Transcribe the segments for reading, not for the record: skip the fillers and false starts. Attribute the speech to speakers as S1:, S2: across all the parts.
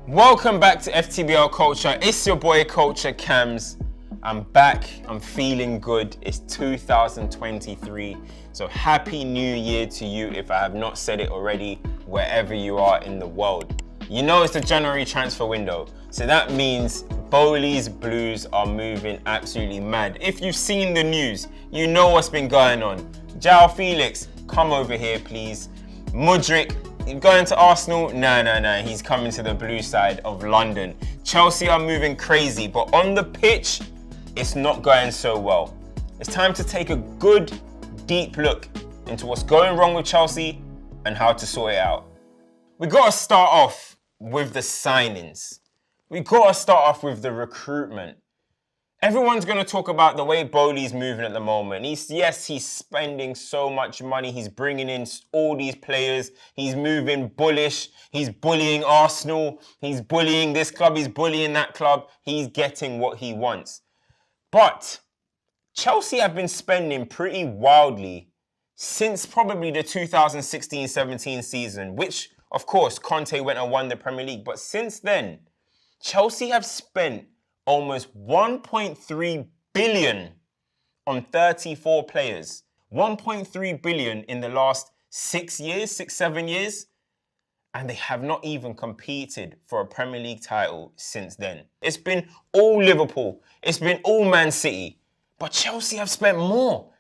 S1: Welcome back to FTBL Culture. It's your boy CultureCams. I'm back. I'm feeling good. It's 2023. So happy new year to you if I have not said it already, wherever you are in the world. You know it's the January transfer window. So that means Bowley's Blues are moving absolutely mad. If you've seen the news, you know what's been going on. João Felix, come over here please. Mudryk, going to Arsenal? Nah. He's coming to the blue side of London. Chelsea are moving crazy, but on the pitch, it's not going so well. It's time to take a good, deep look into what's going wrong with Chelsea and how to sort it out. We got to start off with the signings. We got to start off with the recruitment. Everyone's going to talk about the way Bowley's moving at the moment. He's spending so much money. He's bringing in all these players. He's moving bullish. He's bullying Arsenal. He's bullying this club. He's bullying that club. He's getting what he wants. But Chelsea have been spending pretty wildly since probably the 2016-17 season, which, of course, Conte went and won the Premier League. But since then, Chelsea have spent almost 1.3 billion on 34 players. 1.3 billion in the last 7 years. And they have not even competed for a Premier League title since then. It's been all Liverpool. It's been all Man City. But Chelsea have spent more.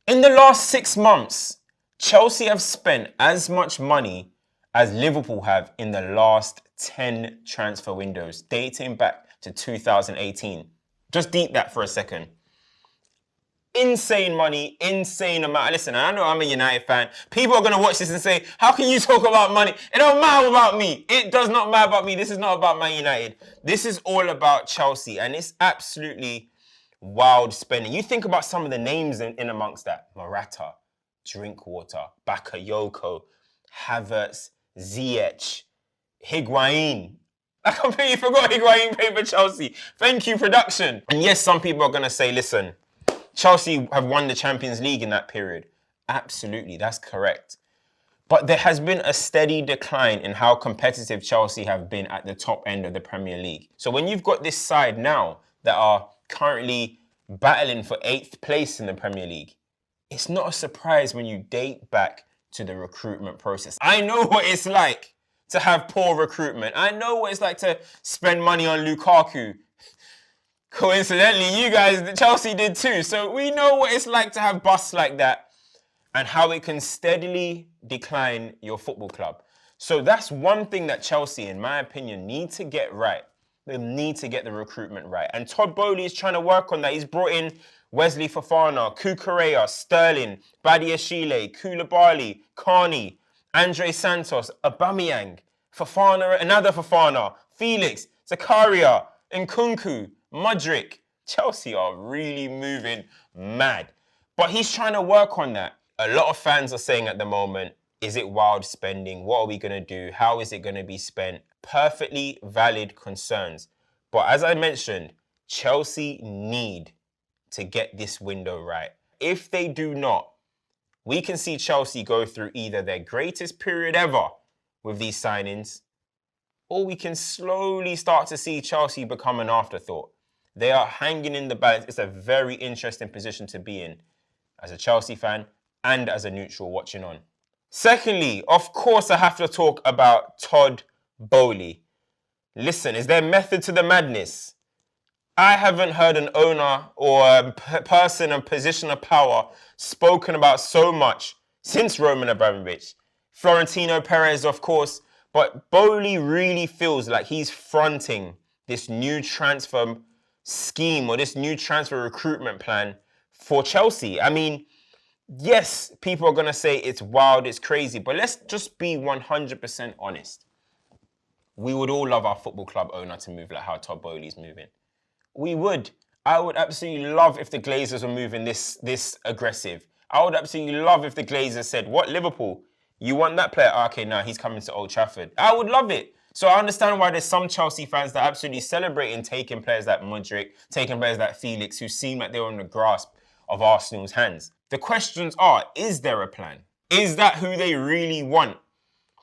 S1: In the last 6 months, Chelsea have spent as much money as Liverpool have in the last 10 transfer windows, dating back to 2018. Just deep that for a second. Insane money, insane amount. Listen, I know I'm a United fan. People are going to watch this and say, how can you talk about money? It don't matter about me. It does not matter about me. This is not about Man United. This is all about Chelsea, and it's absolutely wild spending. You think about some of the names in amongst that. Morata, Drinkwater, Bakayoko, Havertz, Ziyech, Higuain. I completely forgot Higuain played for Chelsea. Thank you, production. And yes, some people are going to say, listen, Chelsea have won the Champions League in that period. Absolutely, that's correct. But there has been a steady decline in how competitive Chelsea have been at the top end of the Premier League. So when you've got this side now that are currently battling for 8th place in the Premier League, it's not a surprise when you date back to the recruitment process. I know what it's like to have poor recruitment. I know what it's like to spend money on Lukaku. Coincidentally, you guys, Chelsea did too. So we know what it's like to have busts like that and how it can steadily decline your football club. So that's one thing that Chelsea, in my opinion, need to get right. They need to get the recruitment right. And Todd Bowley is trying to work on that. He's brought in Wesley Fofana, Cucurella, Sterling, Badiashile, Koulibaly, Carney, Andre Santos, Aubameyang, Fofana, another Fofana, Felix, Zakaria, Nkunku, Mudryk. Chelsea are really moving mad. But he's trying to work on that. A lot of fans are saying at the moment, is it wild spending? What are we going to do? How is it going to be spent? Perfectly valid concerns. But as I mentioned, Chelsea need to get this window right. If they do not, we can see Chelsea go through either their greatest period ever with these signings, or we can slowly start to see Chelsea become an afterthought. They are hanging in the balance. It's a very interesting position to be in as a Chelsea fan and as a neutral watching on. Secondly, of course, I have to talk about Todd Bowley. Listen, is there method to the madness? I haven't heard an owner or a person in position of power spoken about so much since Roman Abramovich. Florentino Perez, of course, but Bowley really feels like he's fronting this new transfer scheme or this new transfer recruitment plan for Chelsea. I mean, yes, people are going to say it's wild, it's crazy, but let's just be 100% honest. We would all love our football club owner to move like how Todd Bowley's moving. We would. I would absolutely love if the Glazers were moving this aggressive. I would absolutely love if the Glazers said, what, Liverpool? You want that player? Okay, now he's coming to Old Trafford. I would love it. So I understand why there's some Chelsea fans that are absolutely celebrating taking players like Mudryk, taking players like Felix, who seem like they're on the grasp of Arsenal's hands. The questions are, is there a plan? Is that who they really want?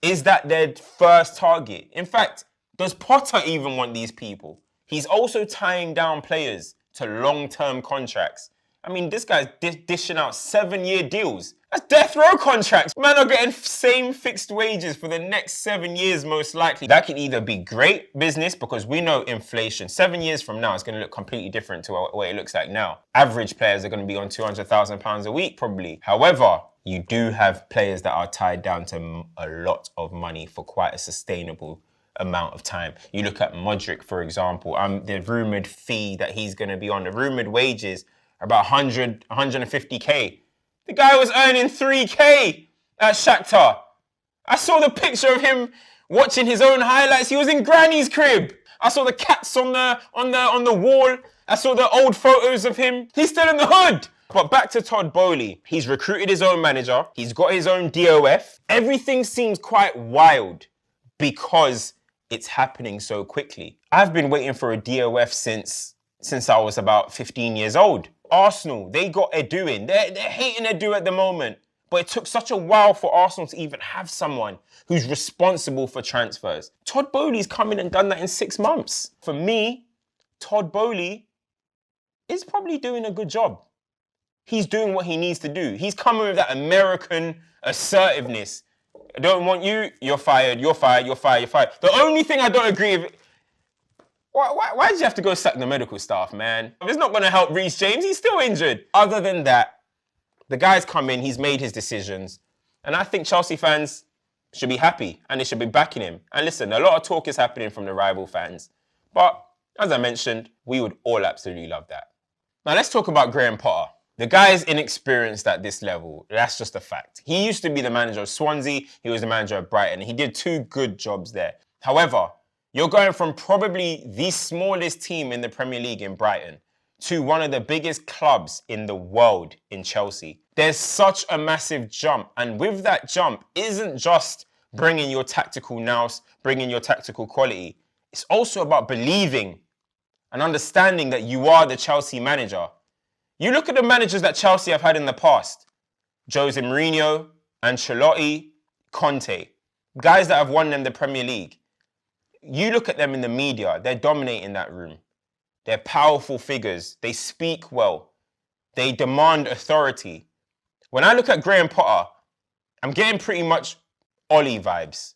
S1: Is that their first target? In fact, Does Potter even want these people? He's also tying down players to long-term contracts. I mean, this guy's dishing out 7-year deals. That's death row contracts. Man are getting same fixed wages for the next 7 years, most likely. That can either be great business, because we know inflation. 7 years from now, it's going to look completely different to what it looks like now. Average players are going to be on £200,000 a week, probably. However, you do have players that are tied down to a lot of money for quite a sustainable amount of time. You look at Mudryk, for example. The rumoured fee that he's going to be on, the rumoured wages are about 150k. The guy was earning 3k at Shakhtar. I saw the picture of him watching his own highlights. He was in Granny's crib. I saw the cats on the wall. I saw the old photos of him. He's still in the hood. But back to Todd Boehly. He's recruited his own manager. He's got his own DOF. Everything seems quite wild because it's happening so quickly. I've been waiting for a DOF since I was about 15 years old. Arsenal, they got Edu in. They're hating Edu at the moment. But it took such a while for Arsenal to even have someone who's responsible for transfers. Todd Boehly's come in and done that in 6 months. For me, Todd Boehly is probably doing a good job. He's doing what he needs to do. He's coming with that American assertiveness. I don't want you, you're fired, you're fired, you're fired, you're fired. The only thing I don't agree with, why did you have to go sack the medical staff, man? If it's not going to help Reece James, he's still injured. Other than that, the guy's come in, he's made his decisions. And I think Chelsea fans should be happy and they should be backing him. And listen, a lot of talk is happening from the rival fans. But as I mentioned, we would all absolutely love that. Now let's talk about Graham Potter. The guy is inexperienced at this level. That's just a fact. He used to be the manager of Swansea. He was the manager of Brighton. He did 2 good jobs there. However, you're going from probably the smallest team in the Premier League in Brighton to one of the biggest clubs in the world in Chelsea. There's such a massive jump. And with that jump, isn't just bringing your tactical nous, bringing your tactical quality. It's also about believing and understanding that you are the Chelsea manager. You look at the managers that Chelsea have had in the past. Jose Mourinho, Ancelotti, Conte. Guys that have won them the Premier League. You look at them in the media, they're dominating that room. They're powerful figures. They speak well. They demand authority. When I look at Graham Potter, I'm getting pretty much Ollie vibes.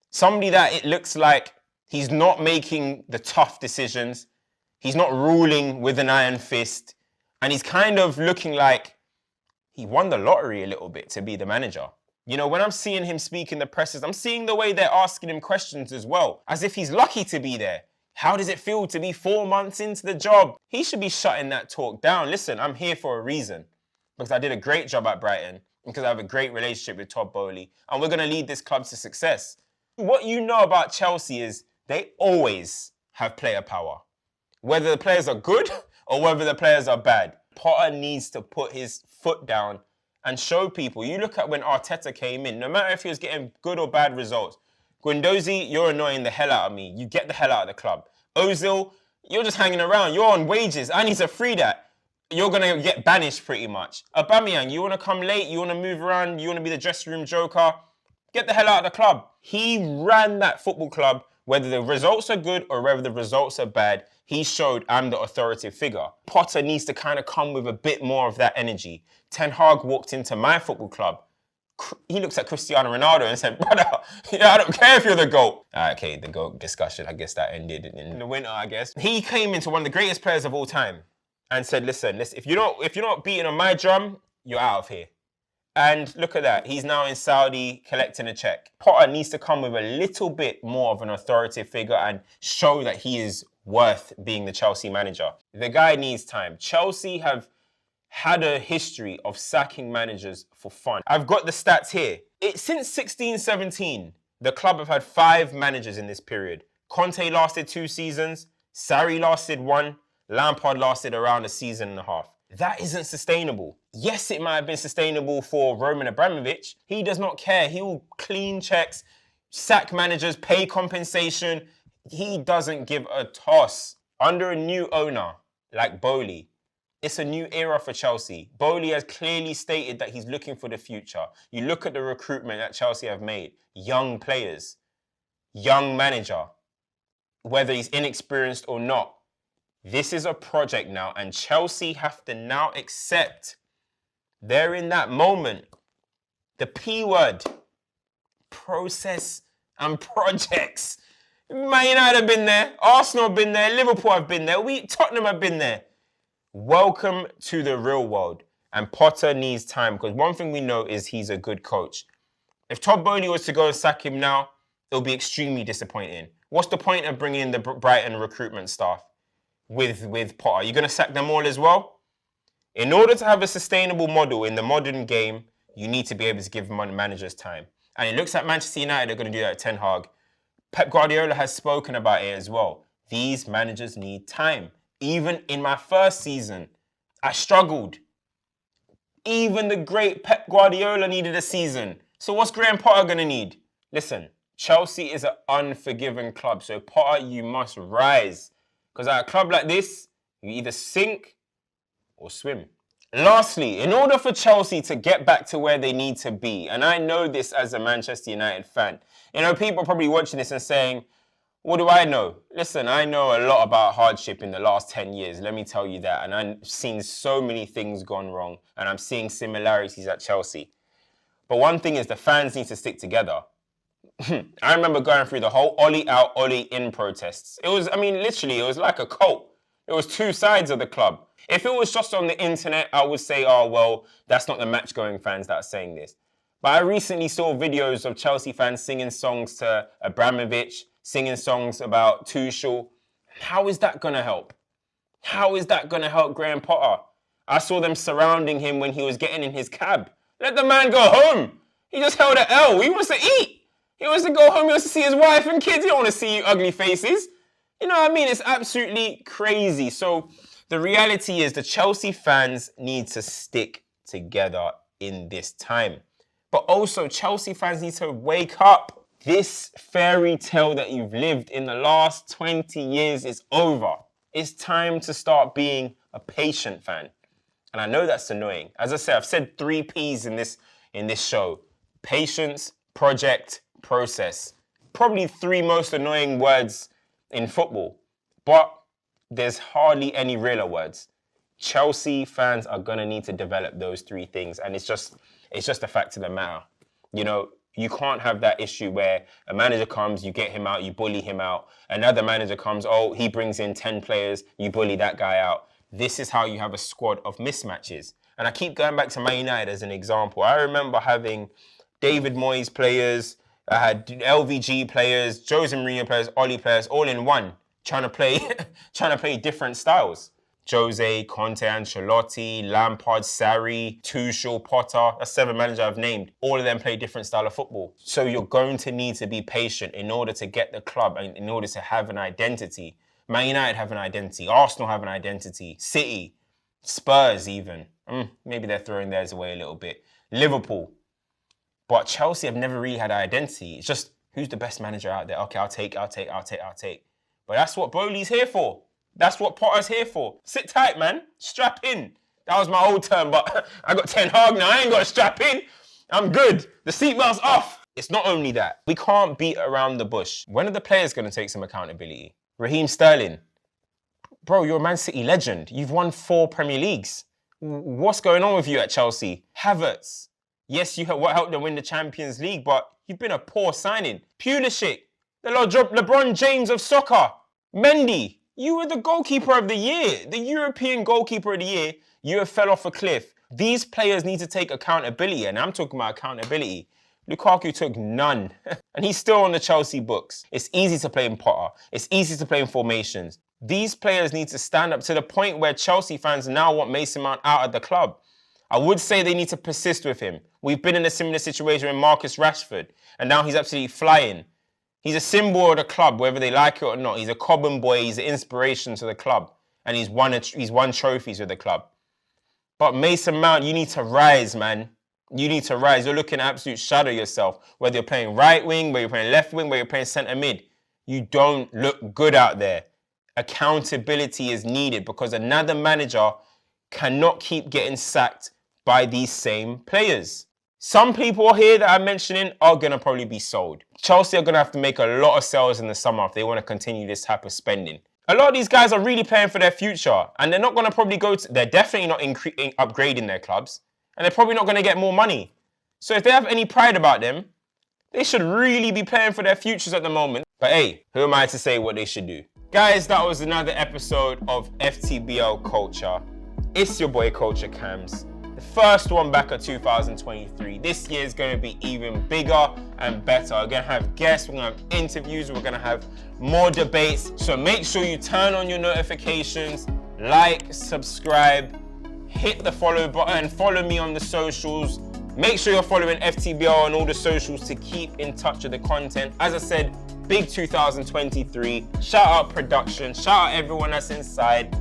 S1: Somebody that it looks like he's not making the tough decisions. He's not ruling with an iron fist. And he's kind of looking like he won the lottery a little bit to be the manager. You know, when I'm seeing him speak in the presses, I'm seeing the way they're asking him questions as well, as if he's lucky to be there. How does it feel to be 4 months into the job? He should be shutting that talk down. Listen, I'm here for a reason. Because I did a great job at Brighton, because I have a great relationship with Todd Boehly, and we're going to lead this club to success. What you know about Chelsea is they always have player power. Whether the players are good or whether the players are bad. Potter needs to put his foot down and show people. You look at when Arteta came in, no matter if he was getting good or bad results. Guendouzi, you're annoying the hell out of me. You get the hell out of the club. Ozil, you're just hanging around. You're on wages. I need to free that. You're going to get banished pretty much. Aubameyang, you want to come late. You want to move around. You want to be the dressing room joker. Get the hell out of the club. He ran that football club, whether the results are good or whether the results are bad. He showed I'm the authoritative figure. Potter needs to kind of come with a bit more of that energy. Ten Hag walked into my football club. He looks at Cristiano Ronaldo and said, brother, I don't care if you're the GOAT. Okay, the GOAT discussion, I guess that ended in the winter, I guess. He came into one of the greatest players of all time and said, listen, if you're not beating on my drum, you're out of here. And look at that. He's now in Saudi collecting a check. Potter needs to come with a little bit more of an authoritative figure and show that he is worth being the Chelsea manager. The guy needs time. Chelsea have had a history of sacking managers for fun. I've got the stats here. Since 16-17, the club have had 5 managers in this period. Conte lasted 2 seasons. Sarri lasted 1. Lampard lasted around a season and a half. That isn't sustainable. Yes, it might have been sustainable for Roman Abramovich. He does not care. He will clean checks, sack managers, pay compensation. He doesn't give a toss. Under a new owner like Boehly, it's a new era for Chelsea. Boehly has clearly stated that he's looking for the future. You look at the recruitment that Chelsea have made. Young players, young manager. whether he's inexperienced or not. This is a project now, and Chelsea have to now accept they're in that moment. The P word, process and projects. Man United have been there, Arsenal have been there, Liverpool have been there, Tottenham have been there. Welcome to the real world. And Potter needs time, because one thing we know is he's a good coach. If Todd Bowley was to go and sack him now, it'll be extremely disappointing. What's the point of bringing in the Brighton recruitment staff with Potter? You're going to sack them all as well? In order to have a sustainable model in the modern game, you need to be able to give managers time. And it looks like Manchester United are going to do that at Ten Hag. Pep Guardiola has spoken about it as well. These managers need time. Even in my first season, I struggled. Even the great Pep Guardiola needed a season. So what's Graham Potter going to need? Listen, Chelsea is an unforgiving club. So Potter, you must rise. Because at a club like this, you either sink or swim. Lastly, in order for Chelsea to get back to where they need to be, and I know this as a Manchester United fan, people are probably watching this and saying, what do I know? Listen, I know a lot about hardship in the last 10 years. Let me tell you that. And I've seen so many things gone wrong. And I'm seeing similarities at Chelsea. But one thing is the fans need to stick together. I remember going through the whole Ollie out, Ollie in protests. Literally, it was like a cult. It was two sides of the club. If it was just on the internet, I would say, oh, well, that's not the match-going fans that are saying this. But I recently saw videos of Chelsea fans singing songs to Abramovich, singing songs about Tuchel. How is that going to help? How is that going to help Graham Potter? I saw them surrounding him when he was getting in his cab. Let the man go home. He just held an L. He wants to eat. He wants to go home. He wants to see his wife and kids. He don't want to see you ugly faces. You know what I mean? It's absolutely crazy. So the reality is the Chelsea fans need to stick together in this time. But also Chelsea fans need to wake up. This fairy tale that you've lived in the last 20 years is over. It's time to start being a patient fan. And I know that's annoying. As I said, I've said 3 P's in this show. Patience, project, process. Probably 3 most annoying words in football. But there's hardly any realer words. Chelsea fans are going to need to develop those 3 things. And it's just a fact of the matter. You can't have that issue where a manager comes, you get him out, you bully him out. Another manager comes, oh, he brings in 10 players, you bully that guy out. This is how you have a squad of mismatches. And I keep going back to Man United as an example. I remember having David Moyes players, I had LVG players, Jose Mourinho players, Oli players, all in one, trying to play different styles. Jose, Conte, Ancelotti, Lampard, Sarri, Tuchel, Potter. That's 7 managers I've named. All of them play different style of football. So you're going to need to be patient in order to get the club and in order to have an identity. Man United have an identity. Arsenal have an identity. City, Spurs even. Maybe they're throwing theirs away a little bit. Liverpool. But Chelsea have never really had an identity. It's just, who's the best manager out there? Okay, I'll take. But that's what Bowley's here for. That's what Potter's here for. Sit tight, man. Strap in. That was my old term, but I got Ten Hag now. I ain't got to strap in. I'm good. The seatbelt's off. It's not only that. We can't beat around the bush. When are the players going to take some accountability? Raheem Sterling. Bro, you're a Man City legend. You've won 4 Premier Leagues. What's going on with you at Chelsea? Havertz. Yes, you helped them win the Champions League, but you've been a poor signing. Pulisic. The LeBron James of soccer. Mendy. You were the goalkeeper of the year, the European goalkeeper of the year. You have fell off a cliff. These players need to take accountability, and I'm talking about accountability. Lukaku took none, and he's still on the Chelsea books. It's easy to play in Potter. It's easy to play in formations. These players need to stand up to the point where Chelsea fans now want Mason Mount out of the club. I would say they need to persist with him. We've been in a similar situation with Marcus Rashford, and now he's absolutely flying. He's a symbol of the club, whether they like it or not. He's a Cobham boy. He's an inspiration to the club. And he's won trophies with the club. But Mason Mount, you need to rise, man. You need to rise. You're looking to absolute shadow yourself. Whether you're playing right wing, whether you're playing left wing, whether you're playing centre mid. You don't look good out there. Accountability is needed because another manager cannot keep getting sacked by these same players. Some people here that I'm mentioning are going to probably be sold. Chelsea are going to have to make a lot of sales in the summer if they want to continue this type of spending. A lot of these guys are really playing for their future, and they're not going to probably they're definitely not upgrading their clubs, and they're probably not going to get more money. So if they have any pride about them, they should really be playing for their futures at the moment. But hey, who am I to say what they should do? Guys, that was another episode of FTBL Culture. It's your boy CultureCams. The first one back at 2023. This year is going to be even bigger and better. We're going to have guests, we're going to have interviews, we're going to have more debates. So make sure you turn on your notifications, like, subscribe, hit the follow button, follow me on the socials. Make sure you're following FTBL on all the socials to keep in touch with the content. As I said, big 2023. Shout out production, shout out everyone that's inside.